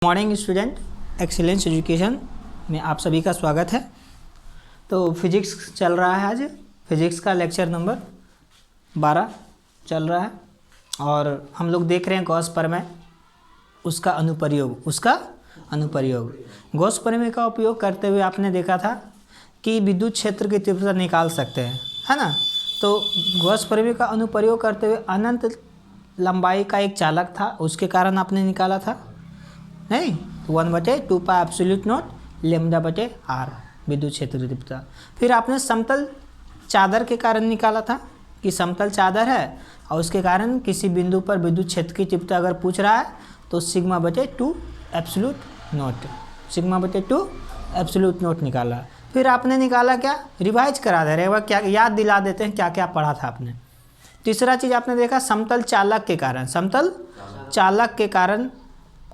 Morning student, excellence education में आप सभी का स्वागत है। तो फिजिक्स चल रहा है, आज फिजिक्स का लेक्चर नंबर 12 चल रहा है और हम लोग देख रहे हैं गॉस प्रमेय, उसका अनुप्रयोग। गॉस प्रमेय का उपयोग करते हुए आपने देखा था कि विद्युत क्षेत्र की तीव्रता निकाल सकते हैं, है ना। तो गॉस प्रमेय का अनुप्रयोग करते हुए अनंत लंबाई का एक चालक था, उसके कारण आपने निकाला था नहीं, 1/2 पाई एब्सोल्यूट नॉट λ/r विद्युत क्षेत्र की तीव्रता। फिर आपने समतल चादर के कारण निकाला था कि समतल चादर है और उसके कारण किसी बिंदु पर विद्युत क्षेत्र की तीव्रता अगर पूछ रहा है तो σ/2 एब्सोल्यूट नॉट निकाला। फिर आपने निकाला क्या, रिवाइज करा दे रहे हैं, क्या याद दिला देते हैं क्या क्या पढ़ा था आपने। तीसरा चीज़ आपने देखा समतल चालक के कारण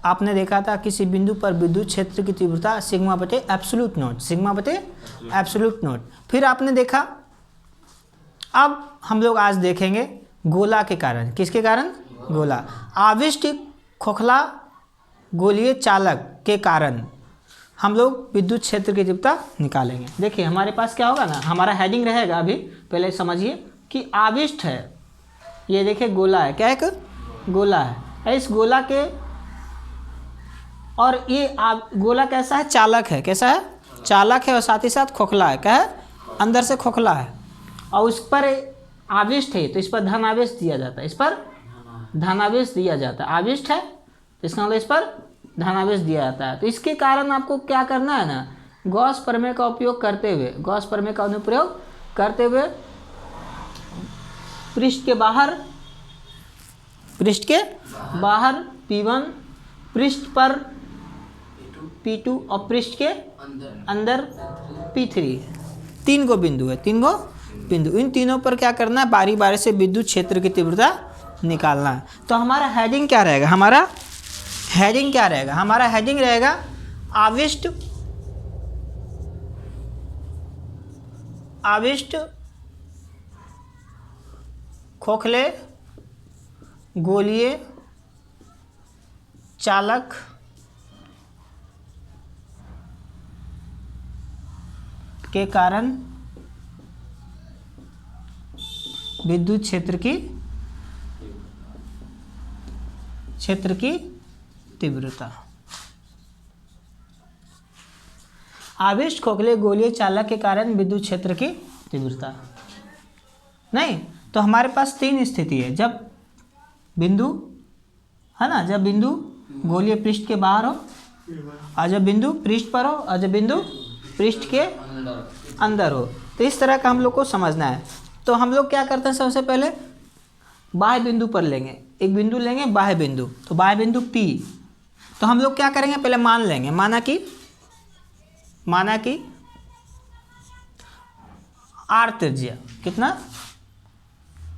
आपने देखा था किसी बिंदु पर विद्युत क्षेत्र की तीव्रता σ/एब्सोल्यूट नॉट। फिर आपने देखा, अब हम लोग आज देखेंगे गोला के कारण। किसके कारण? गोला। आविष्ट खोखला गोलीय चालक के कारण हम लोग विद्युत क्षेत्र की तीव्रता निकालेंगे। देखिए हमारे पास क्या होगा ना, हमारा हेडिंग रहेगा, अभी पहले समझिए कि आविष्ट है, ये देखिए गोला है, क्या एक गोला है, इस गोला के, और ये गोला कैसा है, चालक है, कैसा है, चालक है, और साथ ही साथ खोखला है, क्या है, अंदर से खोखला है, और उस पर आविष्ट है तो इस पर धनावेश दिया जाता है, इस पर धनावेश दिया जाता है। आविष्ट है तो इसका मतलब इस पर धनावेश दिया जाता है। तो इसके कारण आपको क्या करना है ना, गॉस प्रमेय का उपयोग करते हुए, गॉस प्रमेय का अनुप्रयोग करते हुए पृष्ठ के बाहर P1, पृष्ठ पर P2 और पृष्ठ के अंदर P3, तीन गो बिंदु है, इन तीनों पर क्या करना है, बारी बारी से विद्युत क्षेत्र की तीव्रता निकालना है। तो हमारा हेडिंग क्या रहेगा, हमारा हेडिंग रहेगा आविष्ट खोखले गोलीय चालक के कारण विद्युत क्षेत्र की तीव्रता। आविष्ट खोखले गोलीय चालक के कारण विद्युत क्षेत्र की तीव्रता। नहीं तो हमारे पास तीन स्थिति है, जब बिंदु है ना, जब बिंदु गोलीय पृष्ठ के बाहर हो, और जब बिंदु पृष्ठ पर हो, और जब बिंदु पृष्ठ के अंदर हो। तो इस तरह का हम लोग को समझना है। तो हम लोग क्या करते हैं, सबसे पहले बाह्य बिंदु पर लेंगे, एक बिंदु लेंगे बाह्य बिंदु, तो बाह्य बिंदु P। तो हम लोग क्या करेंगे, पहले मान लेंगे, माना कि R त्रिज्या, कितना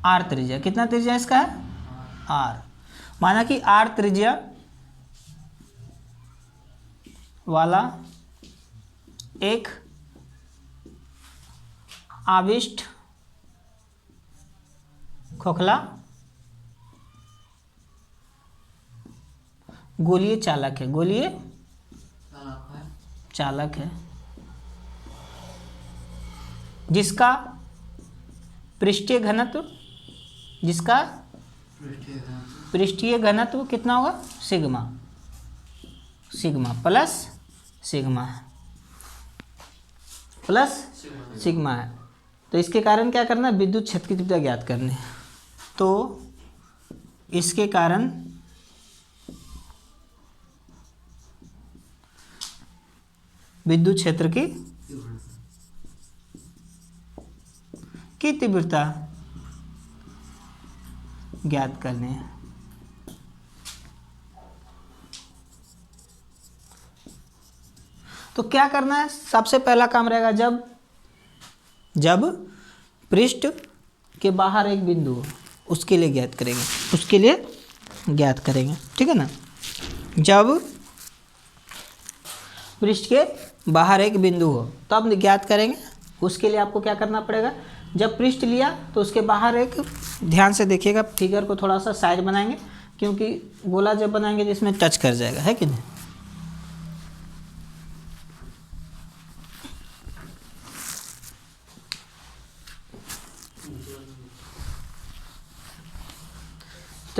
R त्रिज्या, कितना त्रिज्या इसका है R, माना कि R त्रिज्या वाला एक आविष्ट खोखला गोलीय चालक है, जिसका पृष्ठीय घनत्व कितना होगा, सिग्मा प्लस सिग्मा है। तो इसके कारण क्या करना है, विद्युत क्षेत्र की तीव्रता ज्ञात करनी है। तो इसके कारण विद्युत क्षेत्र की तीव्रता ज्ञात करनी है। तो क्या करना है, सबसे पहला काम रहेगा, जब पृष्ठ के बाहर एक बिंदु हो, उसके लिए ज्ञात करेंगे, ठीक है ना। जब पृष्ठ के बाहर एक बिंदु हो तब ज्ञात करेंगे। उसके लिए आपको क्या करना पड़ेगा, जब पृष्ठ लिया तो उसके बाहर एक, ध्यान से देखिएगा फिगर को थोड़ा सा साइड बनाएंगे, क्योंकि गोला जब बनाएंगे तो इसमें टच कर जाएगा, है कि नहीं।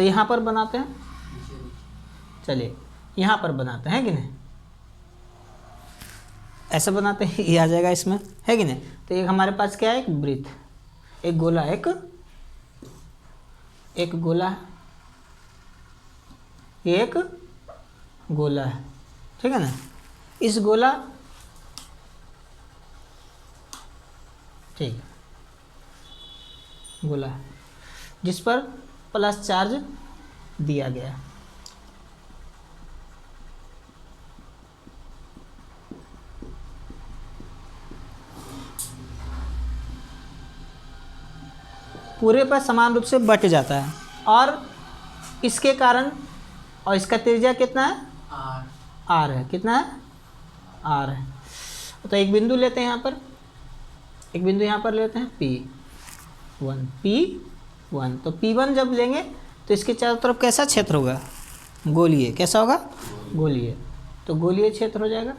तो यहाँ पर बनाते हैं, चलिए यहाँ पर बनाते हैं कि नहीं, ऐसा बनाते हैं, ये आ जाएगा इसमें, है कि नहीं। तो एक हमारे पास क्या है, एक वृत्त, एक गोला, एक गोला है, ये एक गोला है, ठीक है ना। इस गोला, ठीक है, गोला है जिस पर प्लस चार्ज दिया गया। पूरे पर समान रूप से बट जाता है और इसके कारण, और इसका त्रिज्या कितना है, आर है, कितना है, आर है। तो एक बिंदु लेते हैं यहाँ पर, एक बिंदु यहाँ पर लेते हैं P1, तो P1 जब लेंगे तो इसके चारों तरफ कैसा क्षेत्र होगा, गोलीय, कैसा होगा, गोलीय, तो गोलीय क्षेत्र हो जाएगा।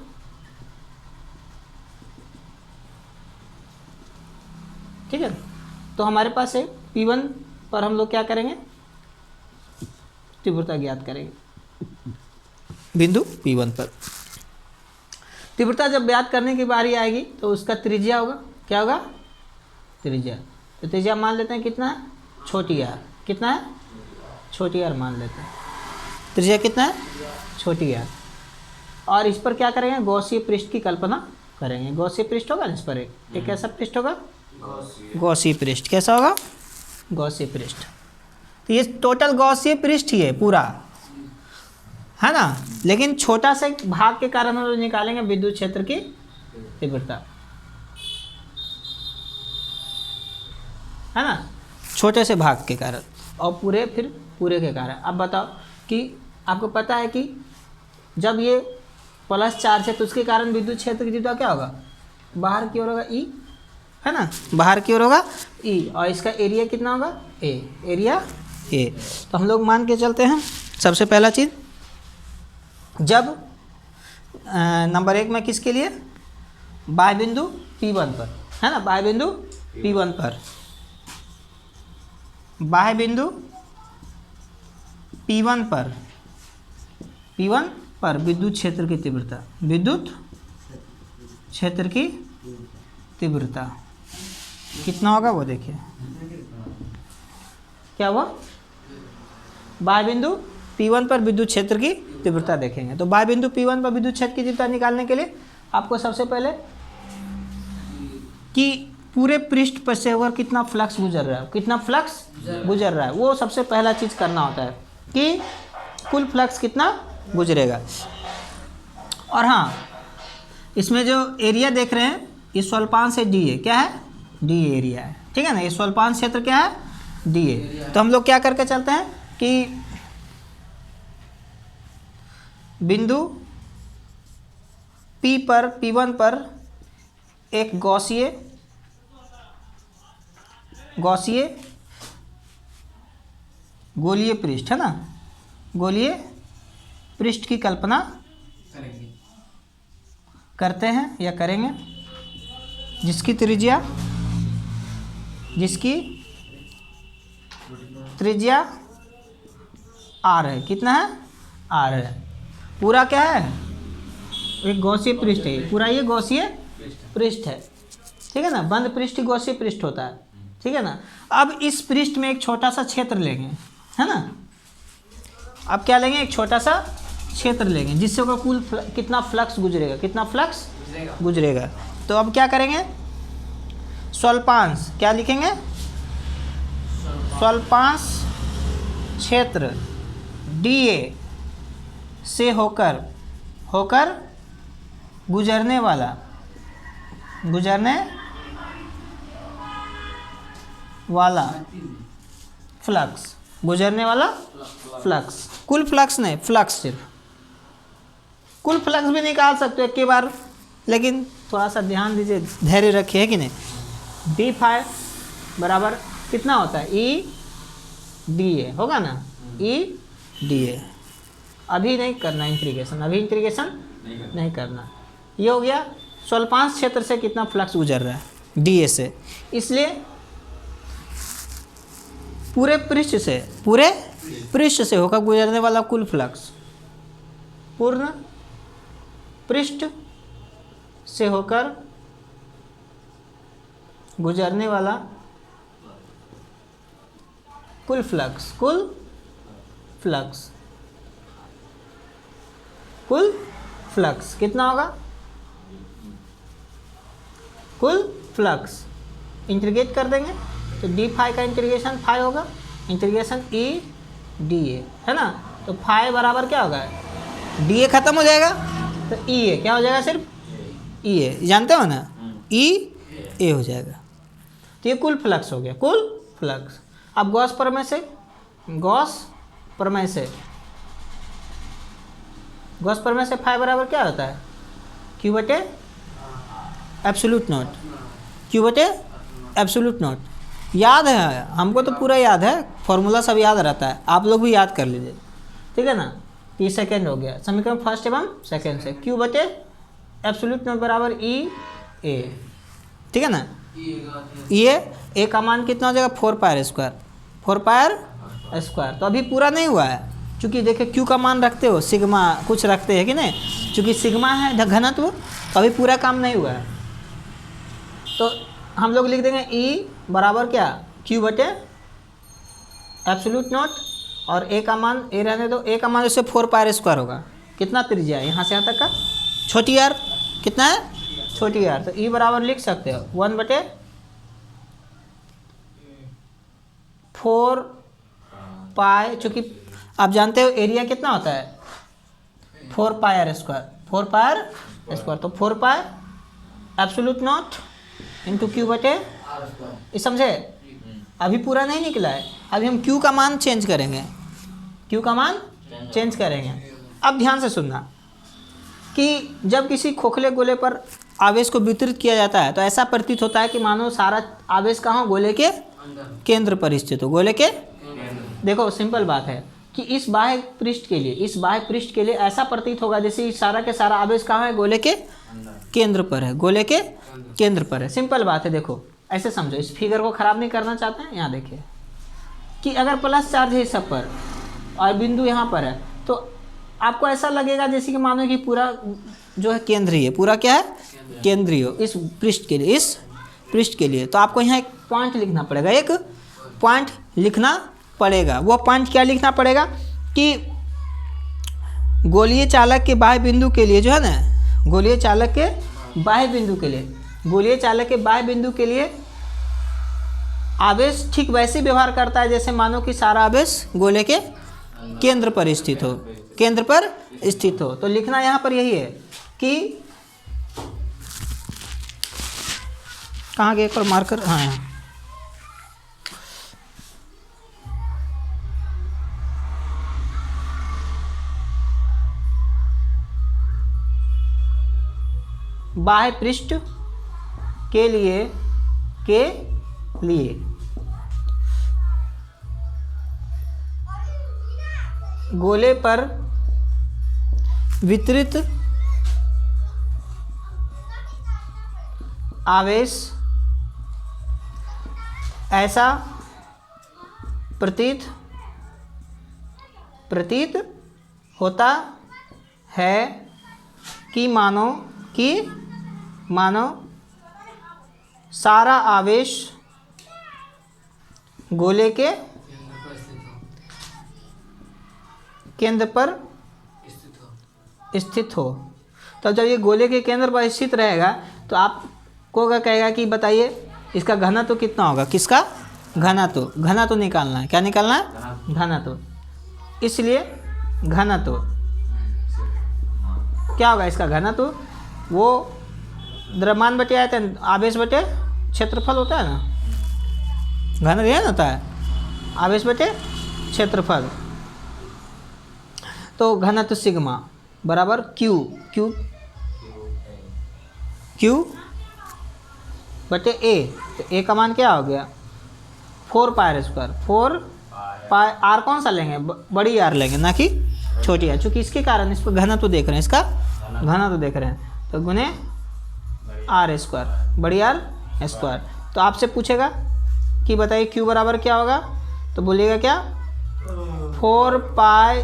ठीक है, तो हमारे पास है P1 पर हम लोग क्या करेंगे, तीव्रता ज्ञात करेंगे बिंदु P1 पर। तीव्रता जब ज्ञात करने की बारी आएगी तो उसका त्रिज्या होगा, क्या होगा, त्रिज्या। तो त्रिज्या मान लेते हैं कितना है, छोटी आर, कितना है, छोटी आर मान लेते हैं, त्रिज्या कितना है, छोटी आर। और इस पर क्या करेंगे, गौसीय पृष्ठ की कल्पना करेंगे। गौसीय पृष्ठ होगा ना इस पर, एक कैसा पृष्ठ होगा, गौसीय पृष्ठ, कैसा होगा, गौसीय पृष्ठ। तो ये टोटल गौसीय पृष्ठ ही है पूरा, है ना। लेकिन छोटा से भाग के कारण हम लोग निकालेंगे विद्युत क्षेत्र की तीव्रता, है ना, छोटे से भाग के कारण, और पूरे फिर पूरे के कारण। अब बताओ कि आपको पता है कि जब ये प्लस चार्ज है तो उसके कारण विद्युत क्षेत्र की तीव्रता क्या होगा, बाहर की ओर होगा ई, है ना, बाहर की ओर होगा ई, और इसका एरिया कितना होगा, ए, एरिया ए। तो हम लोग मान के चलते हैं, सबसे पहला चीज़, जब नंबर 1 में किसके लिए, बाह्य बिंदु P1 पर, है ना, बाह्य बिंदु P1 पर, बाह्य बिंदु P1 पर, P1 पर विद्युत क्षेत्र की तीव्रता, विद्युत क्षेत्र की तीव्रता कितना होगा वो देखिए, क्या हुआ, बाह्य बिंदु P1 पर विद्युत क्षेत्र की तीव्रता देखेंगे। तो बाह्य बिंदु P1 पर विद्युत क्षेत्र की तीव्रता निकालने के लिए आपको सबसे पहले कि पूरे पृष्ठ पर से होकर कितना फ्लक्स गुजर रहा है, कितना फ्लक्स गुजर रहा है, वो सबसे पहला चीज़ करना होता है कि कुल फ्लक्स कितना गुजरेगा। और हाँ, इसमें जो एरिया देख रहे हैं ये स्वल्पांश है डी ए, क्या है, डी एरिया है, ठीक है ना, ये स्वल्पांश क्षेत्र क्या है, डी ए। तो हम लोग क्या करके चलते हैं कि बिंदु P पर, P1 पर एक गौसीय गोलीय पृष्ठ, है ना, गोलीय पृष्ठ की कल्पना करते हैं या करेंगे, जिसकी त्रिज्या आर है, कितना है, आर है। पूरा क्या है, एक गौसीय पृष्ठ है, पूरा ये गौसीय पृष्ठ है, ठीक है ना, बंद पृष्ठ गौसीय पृष्ठ होता है, ठीक है ना। अब इस पृष्ठ में एक छोटा सा क्षेत्र लेंगे, है ना, अब क्या लेंगे, एक छोटा सा क्षेत्र लेंगे जिससे होगा कुल कितना फ्लक्स गुजरेगा, कितना फ्लक्स गुजरेगा। तो अब क्या करेंगे, स्वल्पांश, क्या लिखेंगे, स्वल्पांश क्षेत्र डी ए से होकर गुजरने वाला फ्लक्स, गुजरने वाला फ्लक्स, कुल फ्लक्स नहीं, फ्लक्स, सिर्फ कुल फ्लक्स भी निकाल सकते हो एक के बार, लेकिन थोड़ा सा ध्यान दीजिए, धैर्य रखिए, है कि नहीं। डी फाई बराबर कितना होता है, ई डी ए होगा ना, ई डी ए। अभी नहीं करना इंटीग्रेशन, अभी इंटीग्रेशन नहीं करना। ये हो गया स्वल्पांश क्षेत्र से कितना फ्लक्स गुजर रहा है डी ए से। इसलिए पूरे पृष्ठ से होकर गुजरने वाला कुल फ्लक्स, पूर्ण पृष्ठ से होकर गुजरने वाला कुल फ्लक्स, कुल फ्लक्स कितना होगा? कुल फ्लक्स इंटीग्रेट कर देंगे तो डी फाई का इंटीग्रेशन फाई होगा, इंटीग्रेशन ई डी ए, है ना। तो फाई बराबर क्या होगा? डी ए खत्म हो जाएगा तो ई ए क्या हो जाएगा? सिर्फ ई ए, जानते हो ना, ई ए हो जाएगा। तो ये कुल फ्लक्स हो गया, कुल फ्लक्स। अब गॉस प्रमेय से, गॉस प्रमेय से फाई बराबर क्या होता है? क्यू बटे एब्सोल्यूट नॉट, क्यू बटे एब्सोल्यूट नॉट। याद है हमको, तो पूरा याद है, फॉर्मूला सब याद रहता है, आप लोग भी याद कर लीजिए, ठीक है ना। ये सेकेंड हो गया समीकरण फर्स्ट एवं सेकेंड से, क्यू बटे एब्सोल्यूट नॉट बराबर ई ए, ठीक है ना। ये ए का मान कितना हो जाएगा? 4 पायर स्क्वायर, 4 पायर स्क्वायर। तो अभी पूरा नहीं हुआ है, क्योंकि देखिए क्यू का मान रखते हो, सिग्मा कुछ रखते हैं कि नहीं, क्योंकि सिग्मा है घनत्व, तो अभी पूरा काम नहीं हुआ है। तो हम लोग लिख देंगे ई बराबर क्या? क्यू बटे एब्सोल्यूट नॉट, और ए का मान ए रहने दो, ए का मान उससे 4 पायर स्क्वायर होगा। कितना त्रिज्या है यहाँ से यहाँ तक का? छोटी आर कितना है? छोटी आर। तो ई बराबर लिख सकते हो 1 बटे 4 पाई, चूँकि आप जानते हो एरिया कितना होता है? 4 पायर स्क्वायर, 4 पायर स्क्वायर। तो 4 पाई एब्सोल्यूट नॉट इंटू क्यू बटे, ये समझे? अभी पूरा नहीं निकला है, अभी हम क्यू का मान चेंज करेंगे, क्यू का मान चेंज करेंगे। अब ध्यान से सुनना कि जब किसी खोखले गोले पर आवेश को वितरित किया जाता है तो ऐसा प्रतीत होता है कि मानो सारा आवेश कहाँ? गोले के केंद्र पर स्थित हो, गोले के। देखो सिंपल बात है कि इस बाह्य पृष्ठ के लिए ऐसा प्रतीत होगा जैसे इस सारा के सारा आवेश कहाँ है? गोले के केंद्र पर है, गोले के केंद्र पर है। सिंपल बात है, देखो ऐसे समझो, इस फिगर को खराब नहीं करना चाहते हैं। यहाँ देखिए कि अगर प्लस चार्ज है इस सब पर और बिंदु यहाँ पर है, तो आपको ऐसा लगेगा जैसे कि मानो कि पूरा जो है केंद्रीय, पूरा क्या है? केंद्रीय इस पृष्ठ के लिए, इस पृष्ठ के लिए। तो आपको यहाँ एक पॉइंट लिखना पड़ेगा, एक पॉइंट लिखना पड़ेगा। वो पॉइंट क्या लिखना पड़ेगा कि गोलीय चालक के बाह्य बिंदु के लिए जो है ना, गोलीय चालक के बाह्य बिंदु के लिए आवेश ठीक वैसे व्यवहार करता है जैसे मानो कि सारा आवेश गोले के केंद्र पर स्थित हो, केंद्र पर स्थित हो। तो लिखना यहाँ पर यही है कि कहाँ गए एक और मार्कर? हाँ यहाँ। बाह्य पृष्ठ के लिए गोले पर वितरित आवेश ऐसा प्रतीत होता है कि मानो सारा आवेश गोले के केंद्र पर स्थित हो। तो जब ये गोले के केंद्र पर स्थित रहेगा तो आपको क्या कहेगा कि बताइए इसका घनत्व कितना होगा? किसका घनत्व निकालना है। क्या निकालना है? घनत्व। इसलिए घनत्व क्या होगा? इसका घनत्व वो द्रव्यमान बटे आयतन, आवेश बटे क्षेत्रफल होता है ना, घनत्व यह होता है आवेश बटे क्षेत्रफल। तो घनत्व सिग्मा बराबर क्यू बटे ए। तो ए का मान क्या हो गया? 4 पायर स्क्वायर। 4 पाई आर कौन सा लेंगे? बड़ी आर लेंगे, ना कि छोटी आर, चूँकि इसके कारण इस पर घनत्व देख रहे हैं, इसका घनत्व देख रहे हैं। तो गुने आर स्क्वायर, बड़ी आर स्क्वायर। तो आपसे पूछेगा कि बताइए क्यू बराबर क्या होगा? तो बोलिएगा क्या? 4 पाई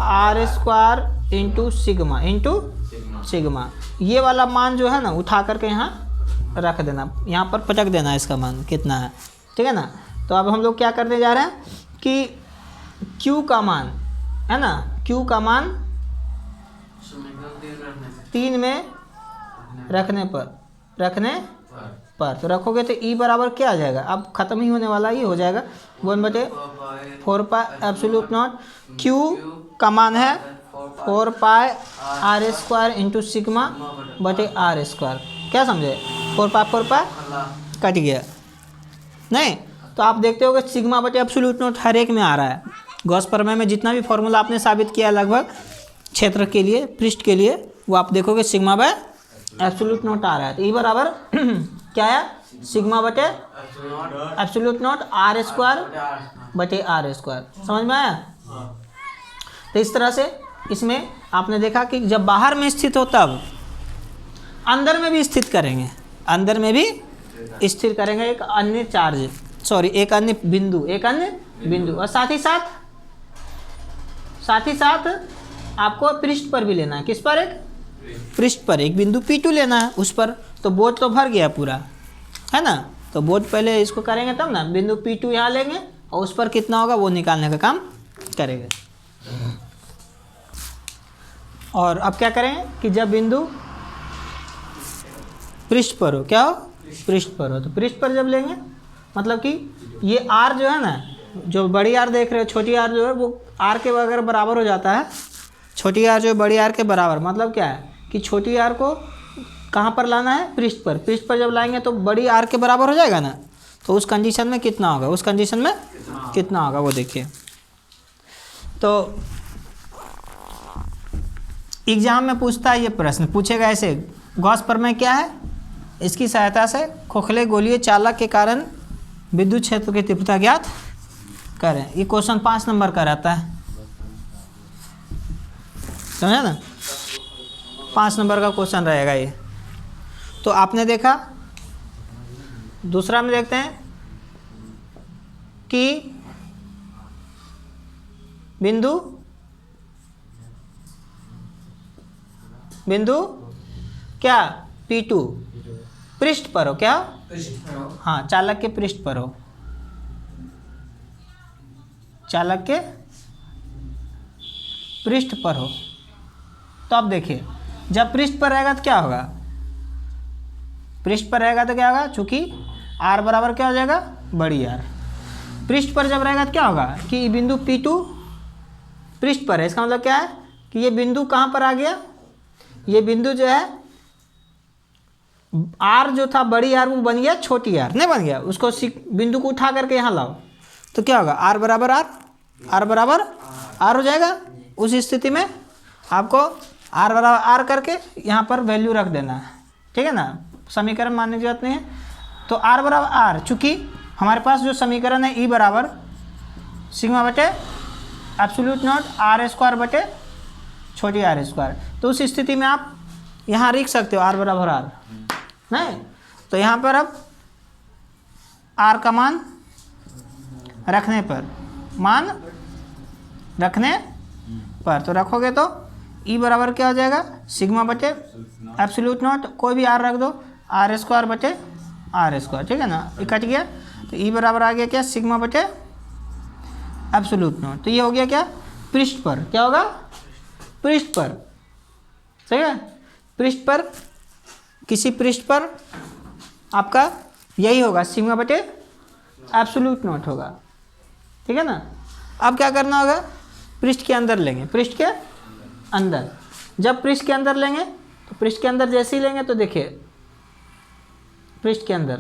आर स्क्वायर इंटू सिग्मा। ये वाला मान जो है ना उठा करके यहाँ रख देना, यहाँ पर पटक देना इसका मान कितना है, ठीक है ना। तो अब हम लोग क्या करने जा रहे हैं कि Q का मान है ना, Q का मान 3 में रखने पर तो रखोगे तो E बराबर क्या आ जाएगा, अब ख़त्म ही होने वाला, ये हो जाएगा 1/4 पाई एब्सोल्यूट नॉट। Q का मान है 4 पाई आर स्क्वायर इंटू सिग्मा बटे आर स्क्वायर। क्या समझे, 4 पाई कट गया नहीं। तो आप देखते हो कि सिग्मा बटे एब्सोल्यूट नॉट हर एक में आ रहा है। गॉस प्रमेय में जितना भी फॉर्मूला आपने साबित किया लगभग क्षेत्र के लिए, पृष्ठ के लिए, वो आप देखोगे सिग्मा बाय एब्सोल्यूट नॉट आ रहा है। तो ई बराबर क्या है, सिग्मा बटे एब्सोल्यूट नॉट आर स्क्वायर बटे आर स्क्वायर। समझ में आया। तो इस तरह से इसमें आपने देखा कि जब बाहर में स्थित हो तब अंदर में भी स्थित करेंगे, अंदर में भी स्थिर करेंगे एक अन्य चार्ज, सॉरी एक अन्य बिंदु और साथ ही साथ आपको पृष्ठ पर भी लेना है। किस पर, एक पृष्ठ पर एक बिंदु P2 लेना है उस पर। तो बोर्ड तो भर गया पूरा है ना, तो बोर्ड पहले इसको करेंगे तब ना, बिंदु P2 यहाँ लेंगे और उस पर कितना होगा वो निकालने का काम करेंगे। और अब क्या करेंगे कि जब बिंदु पृष्ठ पर हो, क्या हो, पृष्ठ पर हो, तो पृष्ठ पर जब लेंगे मतलब कि ये R जो है ना, जो बड़ी R देख रहे हो, छोटी R जो है वो R के अगर बराबर हो जाता है, छोटी R जो है बड़ी R के बराबर, मतलब क्या है कि छोटी R को कहाँ पर लाना है, पृष्ठ पर। पृष्ठ पर जब लाएंगे तो बड़ी R के बराबर हो जाएगा ना, तो उस कंडीशन में कितना होगा, उस कंडीशन में कितना होगा वो देखिए। तो एग्जाम में पूछता है ये प्रश्न, पूछेगा ऐसे, गॉस प्रमेय क्या है, इसकी सहायता से खोखले गोलीय चालक के कारण विद्युत क्षेत्र की तीव्रता ज्ञात करें। ये क्वेश्चन 5 नंबर का रहता है, समझे ना, 5 नंबर का क्वेश्चन रहेगा ये। तो आपने देखा, दूसरा में देखते हैं कि बिंदु क्या P2 पृष्ठ पर हो, क्या, हाँ चालक के पृष्ठ पर हो, चालक के पृष्ठ पर हो। तो अब देखिए जब पृष्ठ पर रहेगा तो क्या होगा, पृष्ठ पर रहेगा तो क्या होगा, चूंकि R बराबर क्या हो जाएगा, बड़ी R। पृष्ठ पर जब रहेगा तो क्या होगा कि बिंदु P2 पृष्ठ पर है, इसका मतलब क्या है कि ये बिंदु कहाँ पर आ गया, ये बिंदु जो है R जो था बड़ी R वो बन गया छोटी R, नहीं बन गया, उसको बिंदु को उठा करके यहाँ लाओ तो क्या होगा, R बराबर R हो जाएगा। उस स्थिति में आपको R बराबर R करके यहाँ पर वैल्यू रख देना है, ठीक है ना, समीकरण मानने की जरूरत नहीं है। तो R बराबर R, चूँकि हमारे पास जो समीकरण है E बराबर सिग्मा बटे एब्सोल्यूट नॉट R स्क्वायर बटे छोटी R स्क्वायर। तो उस स्थिति में आप यहाँ लिख सकते हो R बराबर R, नहीं तो यहाँ पर अब R का मान रखने पर तो रखोगे तो E बराबर क्या हो जाएगा, सिग्मा बटे एब्सोल्यूट नॉट, कोई भी R रख दो, R स्क्वायर बटे R स्क्वायर, ठीक है ना, ये कट गया। तो E बराबर आ गया क्या, सिग्मा बटे एब्सोल्यूट नॉट। तो ये हो गया क्या, पृष्ठ पर, क्या होगा, पृष्ठ पर, सही है, पृष्ठ पर, किसी पृष्ठ पर आपका यही होगा, सिग्मा बटे एब्सोल्यूट नॉट होगा, ठीक है ना। अब क्या करना होगा, पृष्ठ के अंदर लेंगे, पृष्ठ के अंदर, जब पृष्ठ के अंदर लेंगे तो पृष्ठ के अंदर जैसे ही लेंगे तो देखिए पृष्ठ के अंदर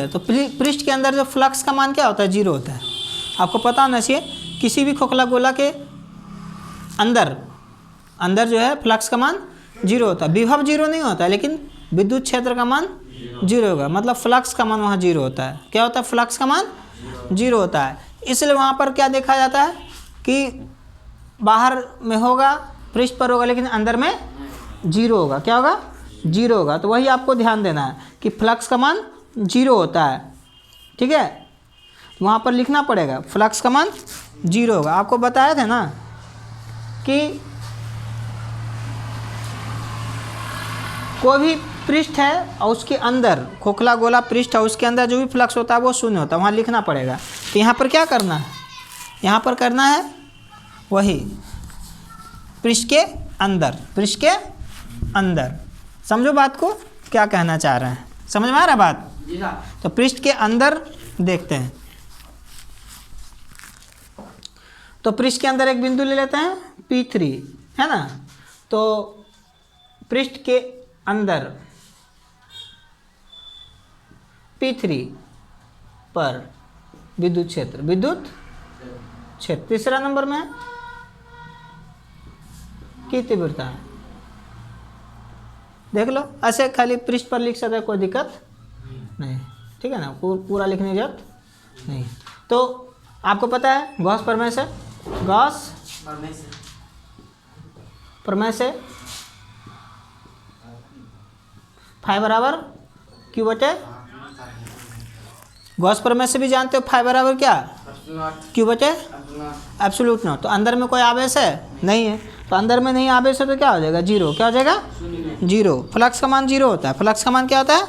तो पृष्ठ के अंदर जो फ्लक्स का मान क्या होता है, 0 होता है। आपको पता होना चाहिए किसी भी खोखला गोला के अंदर जो है फ्लक्स का मान 0 होता है, विभव 0 नहीं होता है, लेकिन विद्युत क्षेत्र का मान 0 होगा, मतलब फ्लक्स का मान वहाँ 0 होता है। क्या होता है, फ्लक्स का मान 0 होता है। इसलिए वहाँ पर क्या देखा जाता है कि बाहर में होगा, पृष्ठ पर होगा, लेकिन अंदर में 0 होगा, क्या होगा, 0 होगा। तो वही आपको ध्यान देना है कि फ्लक्स का मान 0 होता है, ठीक है, तो वहाँ पर लिखना पड़ेगा फ्लक्स का मान 0 होगा। आपको बताया था ना कि कोई भी पृष्ठ है और उसके अंदर खोखला गोला पृष्ठ है, उसके अंदर जो भी फ्लक्स होता है वो शून्य होता है, वहाँ लिखना पड़ेगा। तो यहाँ पर क्या करना है, यहाँ पर करना है वही पृष्ठ के अंदर, पृष्ठ के अंदर। समझो बात को, क्या कहना चाह रहे हैं, समझ में आ रहा बात? जी हाँ। तो पृष्ठ के अंदर देखते हैं। तो पृष्ठ के अंदर एक बिंदु ले लेते हैं P3, है ना। तो पृष्ठ के अंदर P3 पर विद्युत क्षेत्र तीसरा नंबर में है की तीव्रता है। देख लो, ऐसे खाली पृष्ठ पर लिख सकते, कोई दिक्कत नहीं, ठीक है ना, पूरा लिखने की जरूरत नहीं। तो आपको पता है गॉस प्रमेय से, गॉस प्रमेय से फाई बराबर क्यू बटे, गॉस प्रमेय से भी जानते हो फाई बराबर क्या, क्यू बटे एब्सोल्यूट नॉट। तो अंदर में कोई आवेश है नहीं है, तो अंदर में नहीं आवेश है तो क्या हो जाएगा, 0। क्या हो जाएगा, 0। फ्लक्स का मान 0 होता है, फ्लक्स का मान क्या होता है,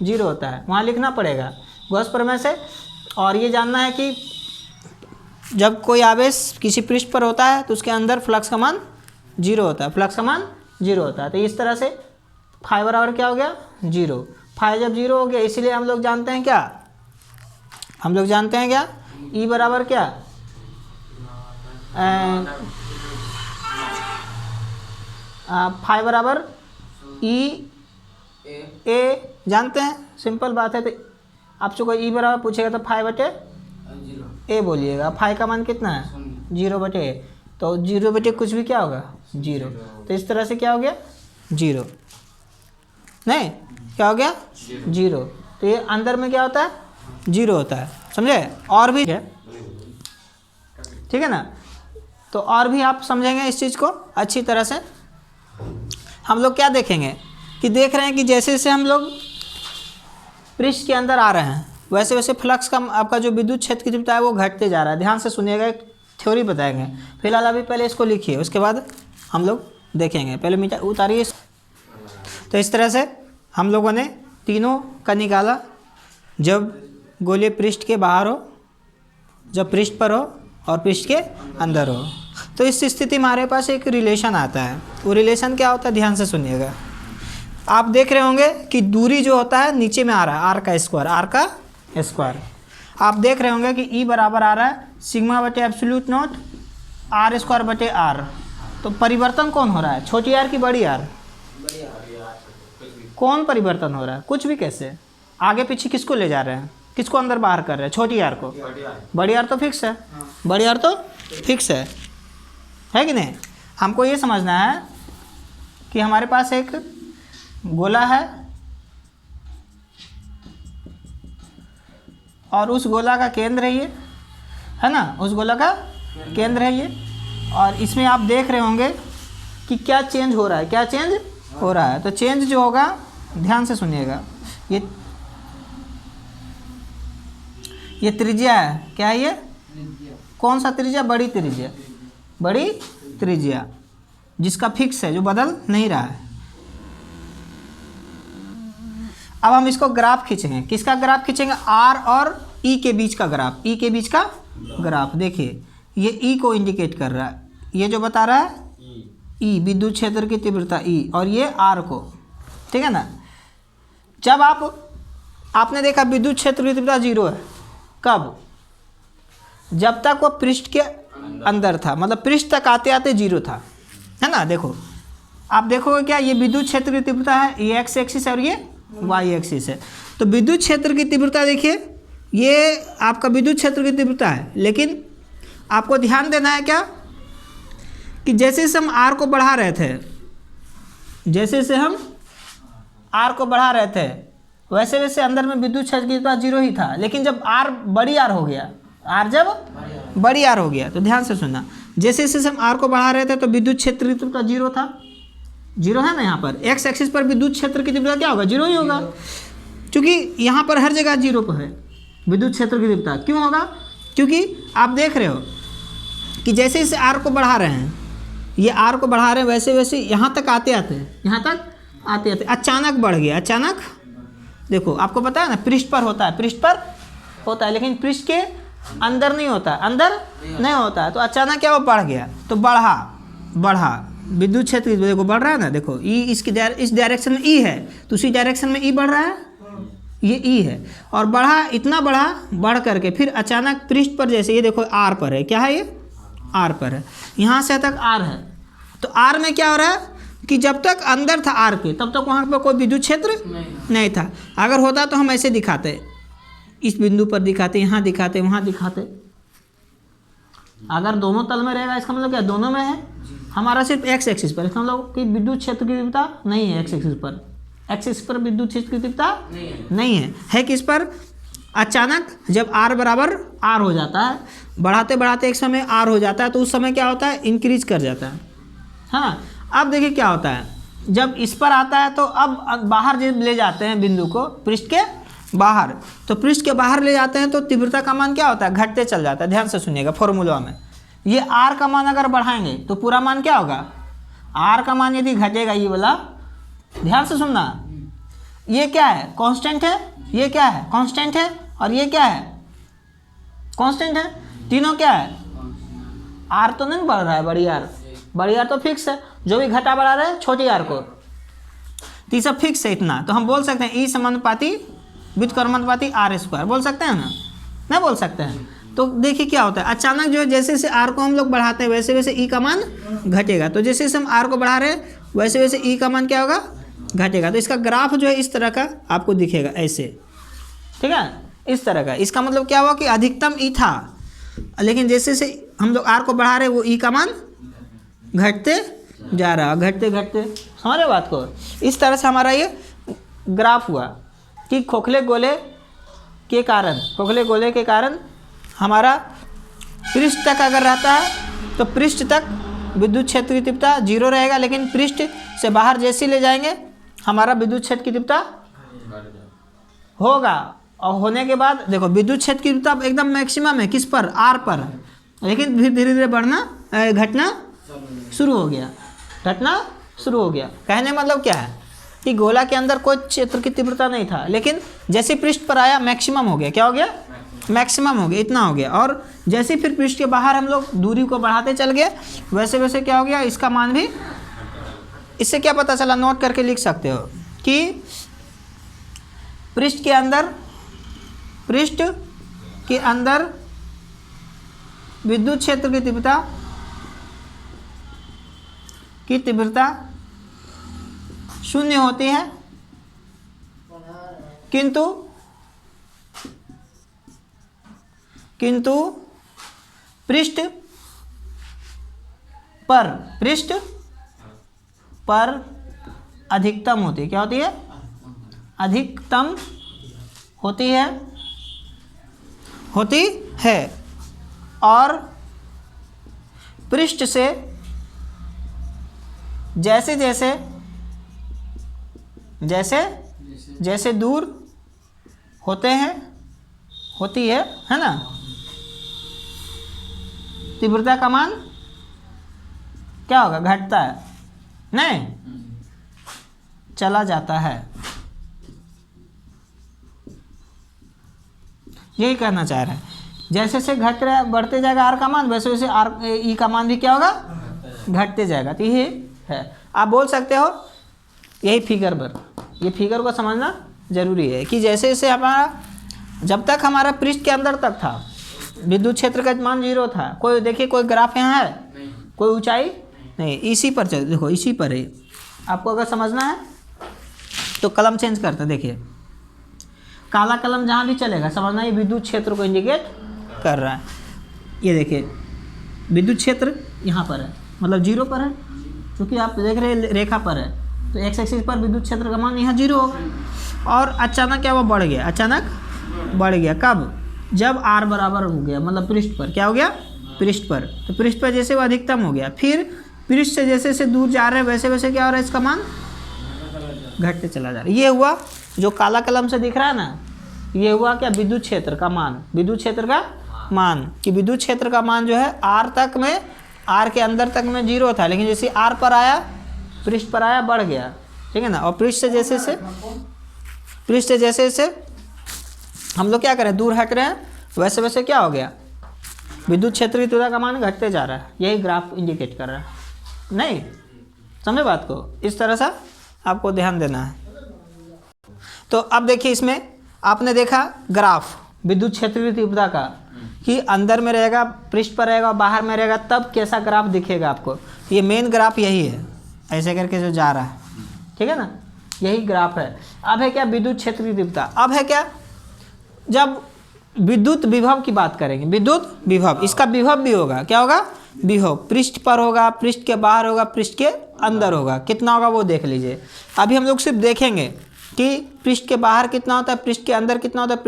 0 होता है, वहाँ लिखना पड़ेगा गॉस प्रमेय से। और ये जानना है कि जब कोई आवेश किसी पृष्ठ पर होता है तो उसके अंदर फ्लक्स का मान 0 होता है, फ्लक्स का मान 0 होता है। तो इस तरह से फाई बराबर क्या हो गया, 0। फाई जब 0 हो गया, इसीलिए हम लोग जानते हैं क्या, हम लोग जानते हैं क्या, ई बराबर क्या, फाई बराबर ई ए, जानते हैं, सिंपल बात है। तो आपसे कोई ई बराबर पूछेगा तो फाई बटे ए बोलिएगा। फाई का मान कितना है, 0 बटे ए, तो 0 बटे कुछ भी क्या होगा, 0। तो इस तरह से क्या हो गया, 0, नहीं क्या हो गया, 0। तो ये अंदर में क्या होता है, 0 होता है, समझे। और भी है, ठीक है ना। तो और भी आप समझेंगे इस चीज़ को अच्छी तरह से। हम लोग क्या देखेंगे कि देख रहे हैं कि जैसे जैसे हम लोग पृष्ठ के अंदर आ रहे हैं वैसे वैसे फ्लक्स का आपका जो विद्युत क्षेत्र की तीव्रता है वो घटते जा रहा है। ध्यान से सुनिएगा, एक थ्योरी बताएंगे। फिलहाल अभी पहले इसको लिखिए, उसके बाद हम लोग देखेंगे। पहले मीटर उतारिए। तो इस तरह से हम लोगों ने तीनों का निकाला, जब गोलीय पृष्ठ के बाहर हो, जब पृष्ठ पर हो और पृष्ठ के अंदर हो। तो इस स्थिति में हमारे पास एक रिलेशन आता है। वो रिलेशन क्या होता है, ध्यान से सुनिएगा। आप देख रहे होंगे कि दूरी जो होता है नीचे में आ रहा है, आर का स्क्वायर, आर का स्क्वायर। आप देख रहे होंगे कि ई बराबर आ रहा है सिग्मा बटे एब्सोल्यूट नॉट आर स्क्वायर बटे आर। तो परिवर्तन कौन हो रहा है, छोटी आर की बड़ी आर, कौन परिवर्तन हो रहा है, कुछ भी। कैसे, आगे पीछे किसको ले जा रहे हैं, किसको अंदर बाहर कर रहे हैं, छोटी आर को। बड़ी आर तो फिक्स है, बड़ी आर तो फिक्स है कि नहीं। हमको ये समझना है कि हमारे पास एक गोला है और उस गोला का केंद्र है ये, है ना, उस गोला का केंद्र है ये। और इसमें आप देख रहे होंगे कि क्या चेंज हो रहा है, क्या चेंज हो रहा है। तो चेंज जो होगा, ध्यान से सुनिएगा, ये त्रिज्या है, क्या है ये, कौन सा त्रिज्या, बड़ी त्रिज्या, बड़ी त्रिज्या जिसका फिक्स है, जो बदल नहीं रहा है। अब हम इसको ग्राफ खींचेंगे, किसका ग्राफ खींचेंगे, आर और ई के बीच का ग्राफ, ई के बीच का ग्राफ। देखिए ये ई को इंडिकेट कर रहा है, ये जो बता रहा है ई, विद्युत क्षेत्र की तीव्रता ई, और ये आर को, ठीक है ना। जब आपने देखा विद्युत क्षेत्र की तीव्रता 0 है, कब, जब तक वो पृष्ठ के अंदर था, मतलब पृष्ठ तक आते आते 0 था, है ना। देखो आप देखोगे क्या, ये विद्युत क्षेत्र की तीव्रता है, ये एक्स एक्सिस है और ये वाई एक्सिस है। तो विद्युत क्षेत्र की तीव्रता देखिए, ये आपका विद्युत क्षेत्र की तीव्रता है, लेकिन आपको ध्यान देना है क्या कि जैसे जैसे हम आर को बढ़ा रहे थे, जैसे जैसे हम आर को बढ़ा रहे थे वैसे वैसे अंदर में विद्युत क्षेत्र की तीव्रता 0 ही था। लेकिन जब आर बड़ी आर हो गया, आर जब बड़ी आर हो गया, तो ध्यान से सुनना, जैसे जैसे हम आर को बढ़ा रहे थे तो विद्युत क्षेत्र की तीव्रता 0 था, 0 है ना। यहाँ पर एक्स एक्सिस पर विद्युत क्षेत्र की तीव्रता क्या होगा, 0 ही होगा, क्योंकि यहाँ पर हर जगह 0 पर है। विद्युत क्षेत्र की तीव्रता। क्यों होगा? क्योंकि आप देख रहे हो कि जैसे जैसे आर को बढ़ा रहे हैं, ये आर को बढ़ा रहे हैं, वैसे वैसे यहाँ तक आते आते अचानक बढ़ गया। अचानक देखो, आपको पता है ना, पृष्ठ पर होता है, लेकिन पृष्ठ के अंदर नहीं होता, अंदर नहीं होता है। तो अचानक क्या, वो बढ़ गया, तो बढ़ा विद्युत क्षेत्र देखो बढ़ रहा है ना। देखो ई इस डायरेक्शन में ई है, तो उसी डायरेक्शन में ई बढ़ रहा है, ये ई है, और इतना बढ़ करके फिर अचानक पृष्ठ पर, जैसे ये देखो आर पर है, क्या है ये आर पर है, यहाँ से तक आर है। तो आर में क्या हो रहा है कि जब तक अंदर था आर के, तब तक वहाँ पर कोई विद्युत क्षेत्र नहीं था। अगर होता तो हम ऐसे दिखाते, इस बिंदु पर दिखाते, यहाँ दिखाते, वहाँ दिखाते। अगर दोनों तल में रहेगा, इसका मतलब क्या, दोनों में है। हमारा सिर्फ एक्स एक्सिस पर, इसका मतलब कि विद्युत क्षेत्र की तीव्रता नहीं है एक्स एक्सिस पर विद्युत क्षेत्र की तीव्रता नहीं है किस पर? अचानक जब आर बराबर आर हो जाता है, बढ़ाते बढ़ाते एक समय आर हो जाता है, तो उस समय क्या होता है, इंक्रीज कर जाता है। हाँ, अब देखिए क्या होता है, जब इस पर आता है तो अब बाहर जब ले जाते हैं बिंदु को, पृष्ठ के बाहर, तो पृष्ठ के बाहर ले जाते हैं तो तीव्रता का मान क्या होता है, घटते चल जाता है। ध्यान से सुनिएगा, फॉर्मूला में ये आर का मान अगर बढ़ाएंगे तो पूरा मान क्या होगा, आर का मान यदि घटेगा, ये वाला, ध्यान से सुनना, ये क्या है, कांस्टेंट है, ये क्या है, कांस्टेंट है, और ये क्या है, कांस्टेंट है। तीनों क्या है, आर तो नहीं बढ़ रहा है, बड़ी आर तो फिक्स है, जो भी घटा बढ़ा रहे हैं छोटी आर को, तो ये सब फिक्स है इतना। तो हम बोल सकते हैं ई समानुपाती व्युत्क्रमानुपाती आर स्क्वायर, बोल सकते हैं ना, नहीं बोल सकते हैं। तो देखिए क्या होता है, अचानक जो है जैसे जैसे आर को हम लोग बढ़ाते हैं, वैसे वैसे ई का मान घटेगा। तो जैसे जैसे हम आर को बढ़ा रहे हैं, वैसे वैसे ई का मान क्या होगा, घटेगा। तो इसका ग्राफ जो है इस तरह का आपको दिखेगा, ऐसे, ठीक है, इस तरह का। इसका मतलब क्या हुआ कि अधिकतम ई था, लेकिन जैसे जैसे हम लोग आर को बढ़ा रहे हैं, वो ई का मान घटते जा रहा, घटते घटते, समझ रहे बात को। इस तरह से हमारा ये ग्राफ हुआ कि खोखले गोले के कारण हमारा पृष्ठ तक अगर रहता है तो पृष्ठ तक विद्युत क्षेत्र की तीव्रता 0 रहेगा, लेकिन पृष्ठ से बाहर जैसे ले जाएंगे हमारा विद्युत क्षेत्र की तीव्रता होगा। और होने के बाद देखो विद्युत क्षेत्र की तीव्रता एकदम मैक्सिमम है, किस पर, आर पर, लेकिन फिर धीरे धीरे घटना शुरू हो गया। कहने मतलब क्या है कि गोला के अंदर कोई क्षेत्र की तीव्रता नहीं था, लेकिन जैसे पृष्ठ पर आया मैक्सिमम हो गया। क्या हो गया, मैक्सिमम हो गया, इतना हो गया। और जैसे फिर पृष्ठ के बाहर हम लोग दूरी को बढ़ाते चल गए, वैसे वैसे क्या हो गया, इसका मान भी, इससे क्या पता चला, नोट करके लिख सकते हो कि पृष्ठ के अंदर विद्युत क्षेत्र की तीव्रता 0 होती है, किंतु पृष्ठ पर अधिकतम होती है। क्या होती है, अधिकतम होती है और पृष्ठ से जैसे दूर होती है ना, तीव्रता का मान क्या होगा, घटता है, नहीं, चला जाता है। यही कहना चाह रहे हैं, जैसे जैसे घट रहा है, बढ़ते जाएगा आर का मान, वैसे वैसे आर ई का मान भी क्या होगा, घटते जाएगा। तो ये है, आप बोल सकते हो यही फिगर पर, ये फिगर को समझना जरूरी है कि जैसे जैसे हमारा, जब तक हमारा पृष्ठ के अंदर तक था विद्युत क्षेत्र का मान 0 था। कोई देखिए, कोई ग्राफ यहाँ है, कोई ऊंचाई नहीं, इसी पर चल, देखो इसी पर है। आपको अगर समझना है तो कलम चेंज करते, देखिए काला कलम जहाँ भी चलेगा समझना ये विद्युत क्षेत्र को इंडिकेट कर रहा है। ये देखिए विद्युत क्षेत्र यहाँ पर है, मतलब 0 पर है, क्योंकि आप देख रहे हैं रेखा पर है, तो एक्स एक्सिस पर विद्युत क्षेत्र का मान यहाँ 0 होगा। और अचानक क्या, वो बढ़ गया, कब, जब आर बराबर हो गया, मतलब पृष्ठ पर, क्या हो गया, पृष्ठ पर। तो पृष्ठ पर जैसे वो अधिकतम हो गया, फिर पृष्ठ से जैसे जैसे दूर जा रहे हैं, वैसे वैसे क्या हो रहा है, इसका मान घटते चला जा रहा है। ये हुआ जो काला कलम से दिख रहा है ना, ये हुआ क्या, विद्युत क्षेत्र का मान, विद्युत क्षेत्र का मान, कि विद्युत क्षेत्र का मान जो है आर तक में, आर के अंदर तक में 0 था, लेकिन जैसे आर पर आया, पृष्ठ पर आया, बढ़ गया, ठीक है ना। और पृष्ठ से जैसे हम लोग क्या करें, दूर हट रहे हैं, वैसे वैसे क्या हो गया, विद्युत क्षेत्र की तीव्रता का मान घटते जा रहा है। यही ग्राफ इंडिकेट कर रहा है, नहीं समझे बात को, इस तरह से आपको ध्यान देना है। तो अब देखिए इसमें आपने देखा ग्राफ विद्युत क्षेत्र की तीव्रता का, कि अंदर में रहेगा, पृष्ठ पर रहेगा, बाहर में रहेगा, तब कैसा ग्राफ दिखेगा आपको। ये मेन ग्राफ यही है, ऐसे करके जो जा रहा है, ठीक है ना, यही ग्राफ है। अब है क्या, विद्युत क्षेत्र की तीव्रता। अब है क्या, जब विद्युत विभव की बात करेंगे, विद्युत विभव, इसका विभव भी होगा, क्या होगा, विभव, पृष्ठ पर होगा, पृष्ठ के बाहर होगा, पृष्ठ के अंदर होगा, कितना होगा वो देख लीजिए। अभी हम लोग सिर्फ देखेंगे कि पृष्ठ के बाहर कितना होता है, पृष्ठ के अंदर कितना होता है,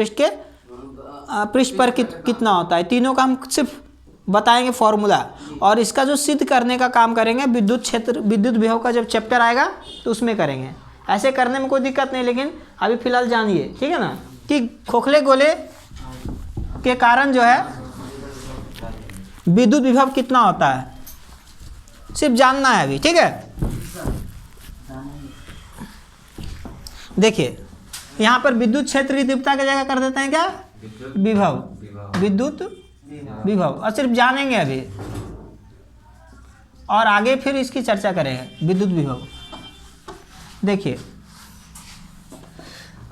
पृष्ठ पर कितना होता है, तीनों का हम सिर्फ बताएंगे फॉर्मूला, और इसका जो सिद्ध करने का काम करेंगे विद्युत क्षेत्र, विद्युत विभव का जब चैप्टर आएगा तो उसमें करेंगे। ऐसे करने में कोई दिक्कत नहीं, लेकिन अभी फिलहाल जानिए, ठीक है ना, कि खोखले गोले के कारण जो है विद्युत विभव कितना होता है, सिर्फ जानना है अभी, ठीक है। देखिए यहाँ पर विद्युत क्षेत्र की तीव्रता की जगह कर देते हैं क्या, विभव, विद्युत विभव, और सिर्फ जानेंगे अभी, और आगे फिर इसकी चर्चा करेंगे विद्युत विभव। देखिए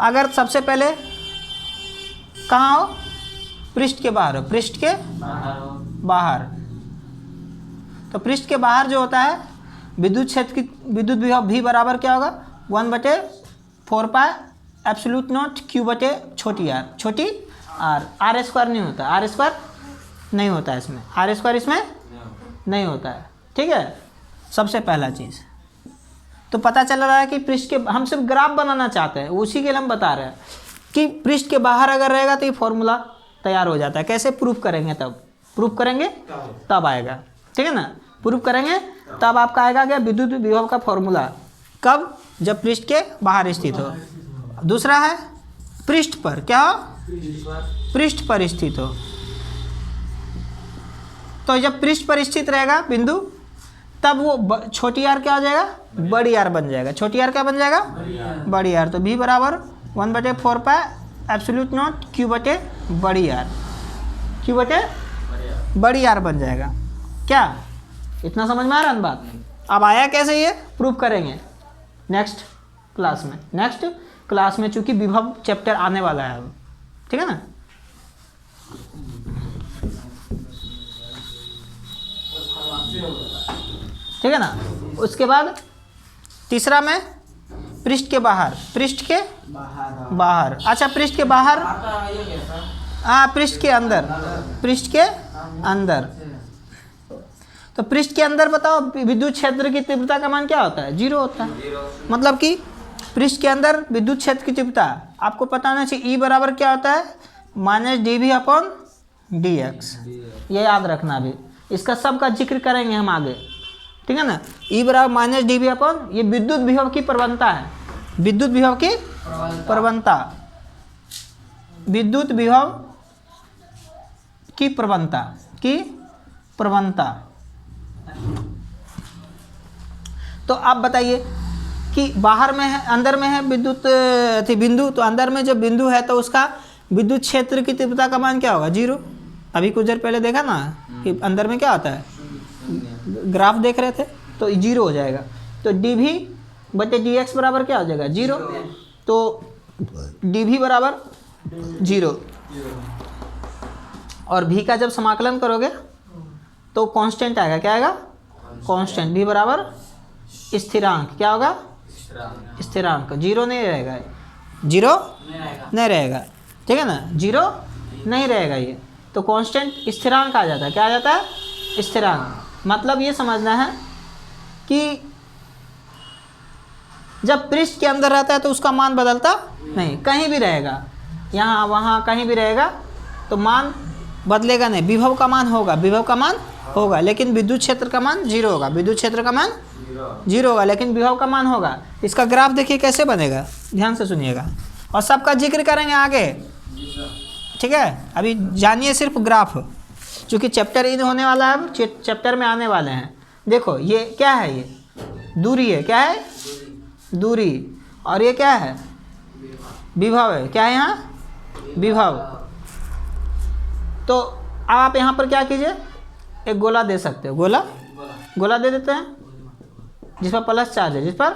अगर सबसे पहले कहाँ हो, पृष्ठ के बाहर हो, पृष्ठ के बाहर, तो पृष्ठ के बाहर जो होता है विद्युत क्षेत्र की विद्युत विभव भी बराबर क्या होगा, 1/4 पाई एब्सोल्यूट नॉट Q बटे छोटी आर, छोटी आर स्क्वायर नहीं होता, आर स्क्वायर नहीं होता है इसमें, आर स्क्वायर इसमें नहीं होता है, ठीक है। सबसे पहला चीज़ तो पता चल रहा है कि पृष्ठ के, हम सिर्फ ग्राफ बनाना चाहते हैं, उसी के लिए हम बता रहे हैं कि पृष्ठ के बाहर अगर रहेगा तो ये फॉर्मूला तैयार हो जाता है। कैसे प्रूफ करेंगे, तब प्रूफ करेंगे तब आएगा, ठीक है ना, प्रूफ करेंगे तब आपका आएगा क्या, विद्युत विभव का फॉर्मूला, कब, जब पृष्ठ के बाहर स्थित हो। दूसरा है पृष्ठ पर, क्या हो, पृष्ठ पर स्थित हो, तो जब पृष्ठ पर स्थित रहेगा बिंदु, तब वो छोटी आर क्या हो जाएगा, बड़ी आर बन जाएगा, छोटी आर क्या बन जाएगा, बड़ी आर। तो भी बराबर 1/4 पाई एब्सोल्यूट नॉट Q बटे बड़ी आर, Q बटे बड़ी आर बन जाएगा। क्या इतना समझ में आ रहा है बात। अब आया कैसे, ये प्रूफ करेंगे नेक्स्ट क्लास में, नेक्स्ट क्लास में, चूंकि विभव चैप्टर आने वाला है अब, ठीक है ना। ठीक है ना। उसके बाद तीसरा में पृष्ठ के बाहर, पृष्ठ के बाहर, अच्छा पृष्ठ के बाहर, हाँ पृष्ठ के अंदर, पृष्ठ के अंदर। तो पृष्ठ के अंदर बताओ विद्युत क्षेत्र की तीव्रता का मान क्या होता है, 0 होता है। मतलब कि पृष्ठ के अंदर विद्युत क्षेत्र की तीव्रता आपको पता होना चाहिए, E बराबर क्या होता है, -dV/dx। ये याद रखना, भी इसका सब का जिक्र करेंगे हम आगे, ठीक है ना। E बराबर -dV/, ये विद्युत विभव की प्रवणता है, विद्युत विभव की प्रवणता, विद्युत विभव की प्रवणता, की प्रवणता। तो आप बताइए कि बाहर में है, अंदर में है विद्युत बिंदु, तो अंदर में जब बिंदु है तो उसका विद्युत क्षेत्र की तीव्रता का मान क्या होगा, 0। अभी कुछ देर पहले देखा ना कि अंदर में क्या होता है, ग्राफ देख रहे थे, तो 0 हो जाएगा। तो dV/dx बराबर क्या हो जाएगा, 0। तो dV बराबर 0, और V का जब समाकलन करोगे तो कांस्टेंट आएगा, क्या आएगा, कांस्टेंट। V बराबर स्थिरांक, क्या होगा, स्थिरांक, 0 नहीं रहेगा, 0 नहीं रहेगा, ठीक है ना, 0 नहीं रहेगा ये, तो कांस्टेंट स्थिरांक आ जाता है, क्या आ जाता है, स्थिरांक। मतलब ये समझना है कि जब पृष्ठ के अंदर रहता है तो उसका मान बदलता नहीं, कहीं भी रहेगा, यहाँ वहाँ कहीं भी रहेगा तो मान बदलेगा नहीं, विभव का मान होगा, विभव का मान होगा, लेकिन विद्युत क्षेत्र का मान 0 होगा, विद्युत क्षेत्र का मान 0 होगा, लेकिन विभव का मान होगा। इसका ग्राफ देखिए कैसे बनेगा, ध्यान से सुनिएगा, और सबका जिक्र करेंगे आगे, ठीक है, अभी जानिए सिर्फ ग्राफ, क्योंकि चैप्टर इन होने वाला है, अब चैप्टर में आने वाले हैं। देखो ये क्या है, ये दूरी है, क्या है दूरी, और ये क्या है विभव है, क्या है यहाँ विभव। तो अब आप यहाँ पर क्या कीजिए, एक गोला दे सकते हो, गोला दे देते हैं जिस पर प्लस चार्ज है, जिस पर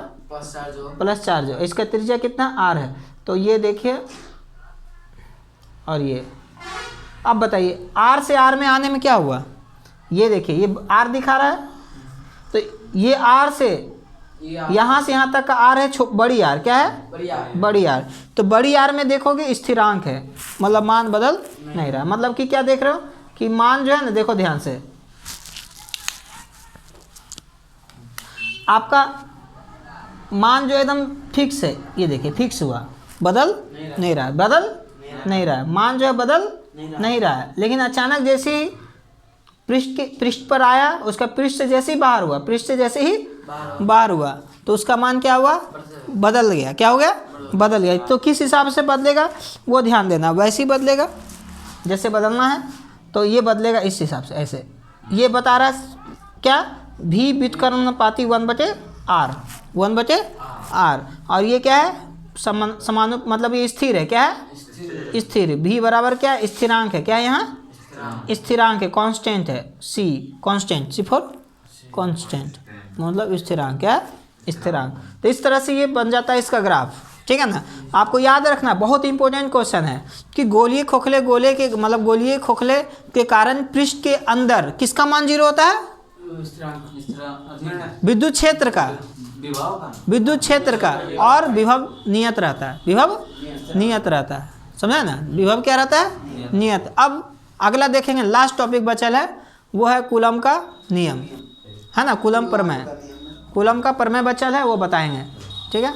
प्लस चार्ज है। इसका त्रिज्या कितना r है, तो ये देखिए और ये। अब बताइए r से r में आने में क्या हुआ, ये देखिए ये r दिखा रहा है, तो ये r से यहाँ से यहाँ तक का r है बड़ी r, क्या है बड़ी r। तो बड़ी r में देखोगे स्थिरांक है, मतलब मान बदल नहीं रहा। मतलब कि क्या देख रहे हो कि मान जो है ना, देखो ध्यान से, आपका मान जो एकदम फिक्स है, ये देखिए फिक्स हुआ, बदल नहीं रहा, बदल नहीं रहा, मान जो है बदल नहीं रहा है। लेकिन अचानक जैसे ही पृष्ठ पर आया, उसका पृष्ठ से जैसे ही बाहर हुआ, पृष्ठ से जैसे ही बाहर हुआ, तो उसका मान क्या हुआ, बदल गया। क्या हो गया, बदल गया। तो किस हिसाब से बदलेगा वो ध्यान देना, वैसे ही बदलेगा जैसे बदलना है, तो ये बदलेगा इस हिसाब से, ऐसे। ये बता रहा है क्या, भी व्युत्क्रमानुपाती 1/r, 1/r। और ये क्या है समानु, मतलब ये स्थिर है, क्या है स्थिर। भी बराबर क्या है, स्थिरांक है, क्या है यहाँ स्थिरांक है, कांस्टेंट है, सी कांस्टेंट, सी फॉर कांस्टेंट, मतलब स्थिरांक, क्या है स्थिरांक। तो इस तरह से ये बन जाता है इसका ग्राफ, ठीक है ना। आपको याद रखना, बहुत इंपॉर्टेंट क्वेश्चन है कि गोलीय खोखले गोले के, मतलब गोलीय खोखले के कारण पृष्ठ के अंदर किसका मान 0 होता है, विद्युत क्षेत्र का, विद्युत क्षेत्र का, और विभव नियत रहता है, विभव नियत रहता है, समझा ना, विभव क्या रहता है नियत। अब अगला देखेंगे, लास्ट टॉपिक बचल है, वो है कूलम का नियम, है ना, कूलम प्रमेय, कूलम का प्रमेय बचल है, वो बताएंगे, ठीक है।